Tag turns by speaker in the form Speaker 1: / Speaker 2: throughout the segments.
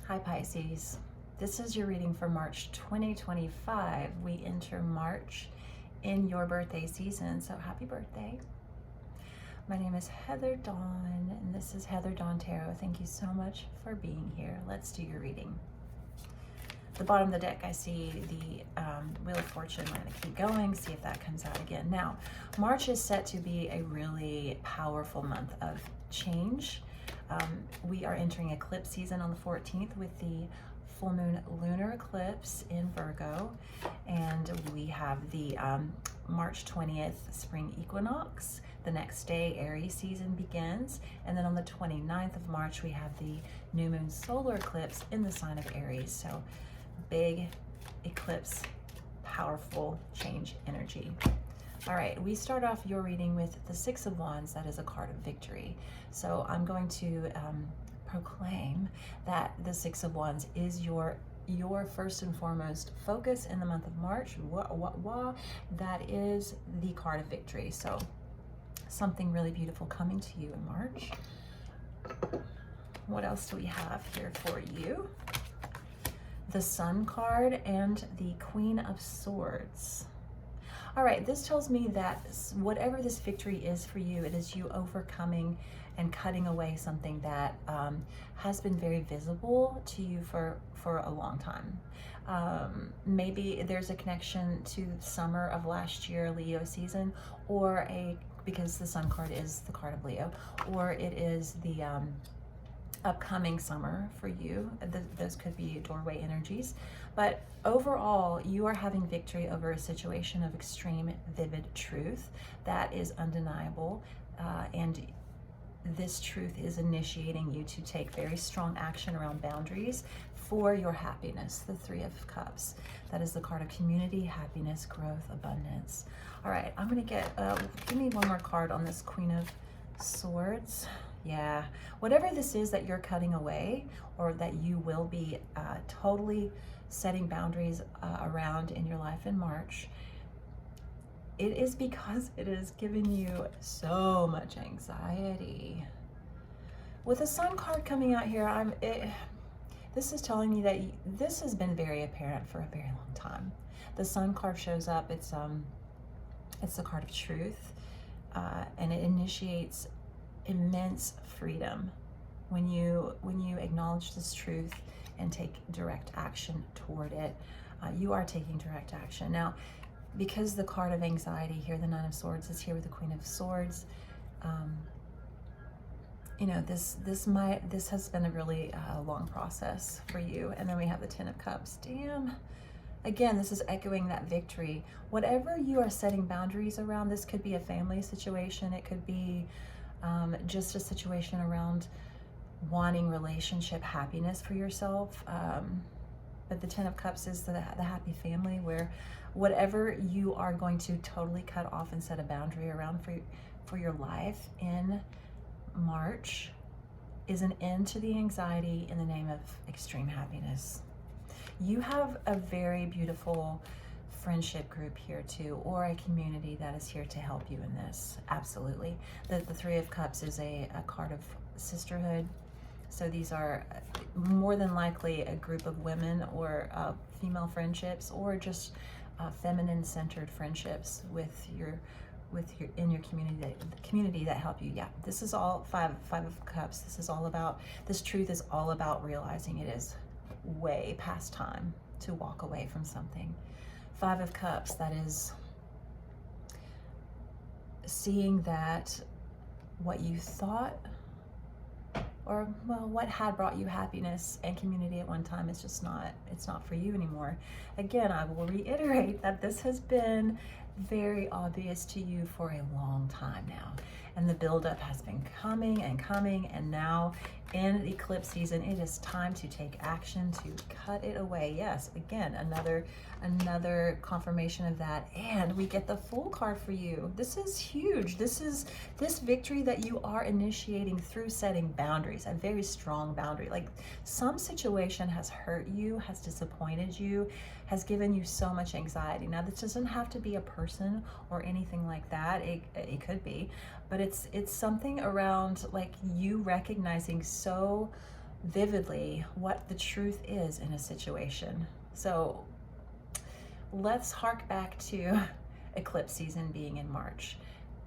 Speaker 1: Hi Pisces, this is your reading for March 2025. We enter March in your birthday season, so happy birthday. My name is Heather Dawn, and this is Heather Dawn Tarot. Thank you so much for being here. Let's do your reading. The bottom of the deck, I see the Wheel of Fortune. We're going to keep going, see if that comes out again. Now, March is set to be a really powerful month of change. We are entering eclipse season on the 14th with the full moon lunar eclipse in Virgo, and we have the March 20th spring equinox. The next day Aries season begins, and then on the 29th of March we have the new moon solar eclipse in the sign of Aries. So big eclipse, powerful change energy. All right, we start off your reading with the Six of Wands. That is a card of victory. So I'm going to proclaim that the Six of Wands is your first and foremost focus in the month of March. That is the card of victory. So something really beautiful coming to you in March. What else do we have here for you? The Sun card and the Queen of Swords. All right, this tells me that whatever this victory is for you, it is you overcoming and cutting away something that has been very visible to you for a long time. Maybe there's a connection to summer of last year, Leo season, or because the Sun card is the card of Leo, or it is the upcoming summer for you. Those could be doorway energies, but overall you are having victory over a situation of extreme vivid truth that is undeniable, and this truth is initiating you to take very strong action around boundaries for your happiness. The Three of Cups, that is the card of community, happiness, growth, abundance. All right, I'm gonna get give me one more card on this Queen of Swords. Yeah, whatever this is that you're cutting away, or that you will be totally setting boundaries around in your life in March, it is because it is giving you so much anxiety. With the Sun card coming out here, this is telling me that this has been very apparent for a very long time. The Sun card shows up, it's the card of truth, and it initiates immense freedom when you acknowledge this truth and take direct action toward it. You are taking direct action now, because the card of anxiety here, the Nine of Swords, is here with the Queen of Swords. You know, this has been a really long process for you. And then we have the Ten of Cups. Damn. Again, this is echoing that victory. Whatever you are setting boundaries around, this could be a family situation. It could be just a situation around wanting relationship happiness for yourself. But the Ten of Cups is the happy family, where whatever you are going to totally cut off and set a boundary around for your life in March is an end to the anxiety in the name of extreme happiness. You have a very beautiful friendship group here too, or a community that is here to help you in this. Absolutely. The Three of Cups is a card of sisterhood. So these are more than likely a group of women, or female friendships, or just feminine centered friendships in your community that help you. Yeah, this is all five of Cups. This truth is all about realizing it is way past time to walk away from something. Five of Cups, that is seeing that what you thought, or well, what had brought you happiness and community at one time is just it's not for you anymore. Again, I will reiterate that this has been very obvious to you for a long time now, and the buildup has been coming and coming, and now in the eclipse season, it is time to take action to cut it away. Yes, again, another confirmation of that. And we get the Fool card for you. This is huge. This victory that you are initiating through setting boundaries, a very strong boundary. Like, some situation has hurt you, has disappointed you, has given you so much anxiety. Now, this doesn't have to be a person or anything like that. It could be, but it's something around like you recognizing so vividly what the truth is in a situation. So let's hark back to eclipse season being in March.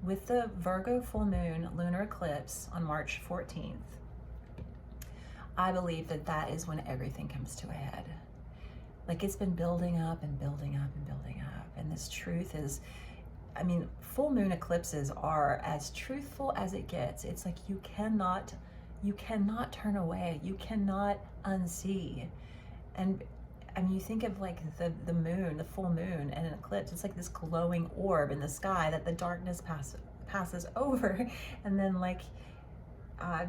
Speaker 1: With the Virgo full moon lunar eclipse on March 14th, I believe that that is when everything comes to a head. Like, it's been building up and building up and building up. And this truth is, I mean, full moon eclipses are as truthful as it gets. It's like you cannot turn away. You cannot unsee. And I mean, you think of like the moon, the full moon and an eclipse, it's like this glowing orb in the sky that the darkness passes over, and then like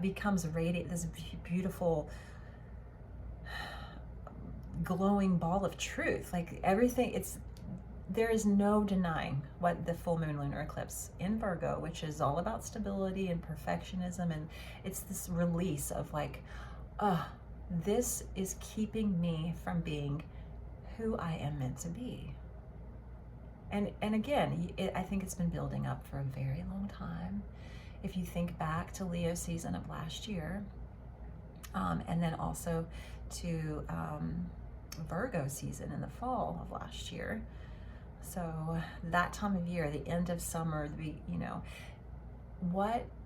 Speaker 1: becomes radiant, this beautiful glowing ball of truth. Like everything, there is no denying what the full moon lunar eclipse in Virgo, which is all about stability and perfectionism, and it's this release of like, this is keeping me from being who I am meant to be. And again, I think it's been building up for a very long time. If you think back to Leo season of last year, and then also to Virgo season in the fall of last year. So that time of year, the end of summer,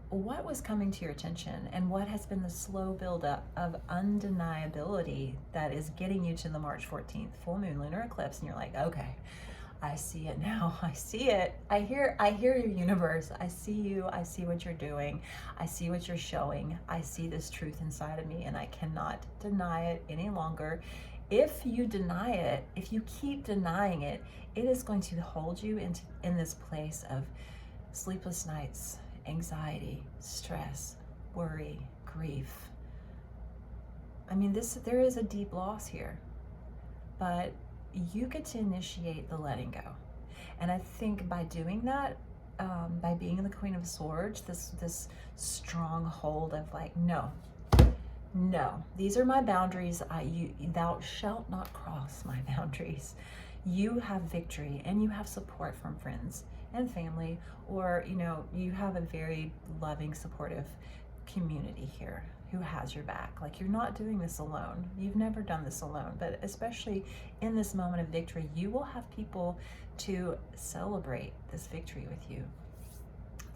Speaker 1: what was coming to your attention, and what has been the slow buildup of undeniability that is getting you to the March 14th full moon lunar eclipse, and you're like, okay, I see it now. I see it. I hear your universe. I see you. I see what you're doing. I see what you're showing. I see this truth inside of me, and I cannot deny it any longer. If you deny it, if you keep denying it, it is going to hold you in this place of sleepless nights, anxiety, stress, worry, grief. I mean, there is a deep loss here, but you get to initiate the letting go. And I think by doing that, by being the Queen of Swords, this strong hold of like, no, these are my boundaries. Thou shalt not cross my boundaries. You have victory, and you have support from friends and family, or you have a very loving, supportive community here who has your back. Like, you're not doing this alone. You've never done this alone, but especially in this moment of victory, you will have people to celebrate this victory with you.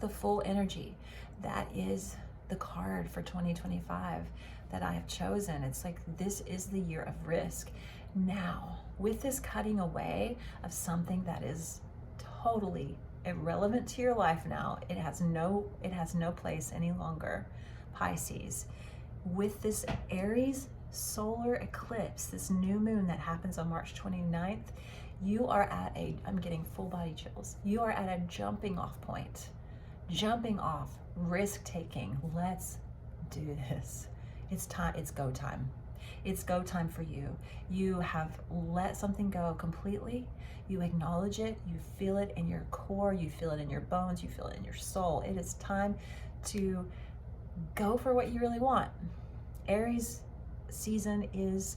Speaker 1: The full energy, that is the card for 2025 that I have chosen. It's like, this is the year of risk. Now, with this cutting away of something that is totally irrelevant to your life now, it has no place any longer, Pisces. With this Aries solar eclipse, this new moon that happens on March 29th, you are at I'm getting full body chills. You are at a jumping off point. Jumping off, risk taking. Let's do this. It's time. It's go time. It's go time for you. You have let something go completely. You acknowledge it. You feel it in your core. You feel it in your bones. You feel it in your soul. It is time to go for what you really want. Aries season is,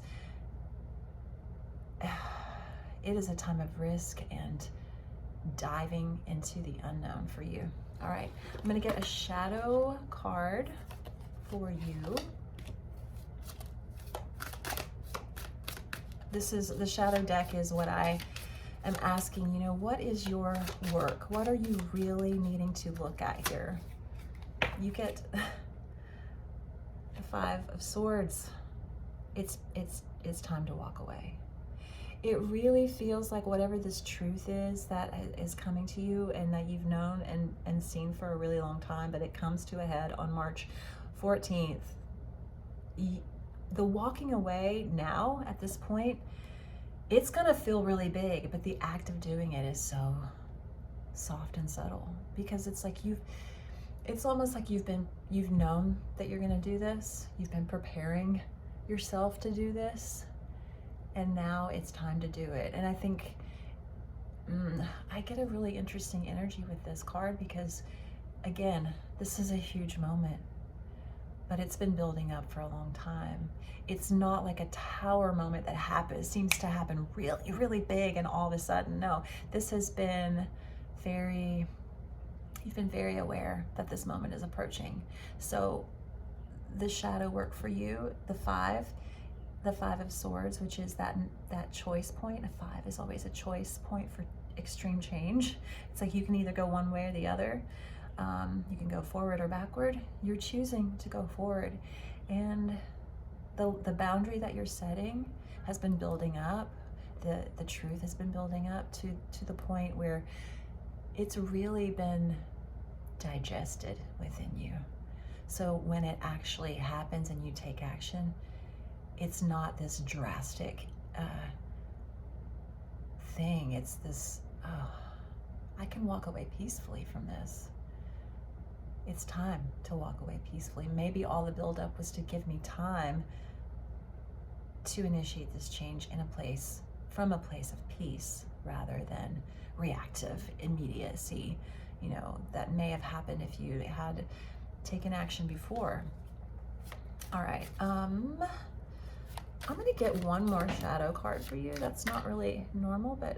Speaker 1: it is a time of risk and diving into the unknown for you. All right, I'm gonna get a shadow card for you. The shadow deck is what I am asking, what is your work? What are you really needing to look at here? You get the 5 of Swords. It's time to walk away. It really feels like whatever this truth is that is coming to you and that you've known and seen for a really long time, but it comes to a head on March 14th. The walking away now, at this point, it's gonna feel really big, but the act of doing it is so soft and subtle, because it's like it's almost like you've known that you're gonna do this. You've been preparing yourself to do this, and now it's time to do it. And I think I get a really interesting energy with this card, because again, this is a huge moment, but it's been building up for a long time. It's not like a tower moment that seems to happen really, really big and all of a sudden. No, this has been you've been very aware that this moment is approaching. So the shadow work for you, the Five of Swords, which is that choice point. A five is always a choice point for extreme change. It's like you can either go one way or the other. You can go forward or backward. You're choosing to go forward, and the boundary that you're setting has been building up. The truth has been building up to the point where it's really been digested within you. So when it actually happens and you take action, it's not this drastic thing. It's this, oh, I can walk away peacefully from this. It's time to walk away peacefully. Maybe all the buildup was to give me time to initiate this change from a place of peace rather than reactive immediacy, that may have happened if you had taken action before. All right, I'm gonna get one more shadow card for you. That's not really normal, but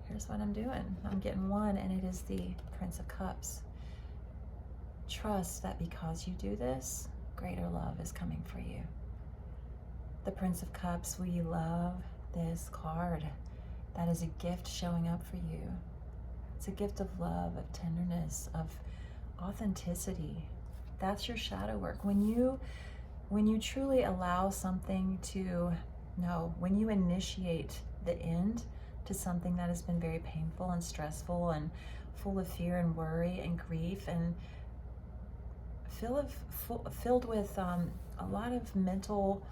Speaker 1: here's what I'm doing. I'm getting one, and it is the Prince of Cups. Trust that because you do this, greater love is coming for you. The Prince of Cups, we love this card. That is a gift showing up for you. It's a gift of love, of tenderness, of authenticity. That's your shadow work. When you truly allow something to, when you initiate the end to something that has been very painful and stressful and full of fear and worry and grief and filled with a lot of mental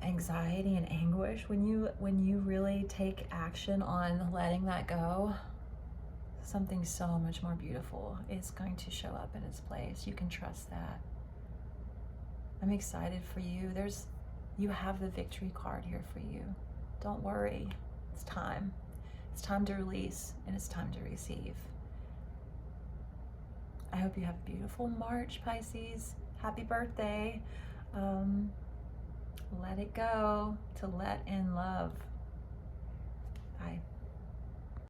Speaker 1: anxiety and anguish, when you really take action on letting that go, something so much more beautiful is going to show up in its place. You can trust that. I'm excited for you. You have the victory card here for you. Don't worry. It's time. It's time to release, and it's time to receive. I hope you have a beautiful March, Pisces. Happy birthday. Let it go to let in love. Bye.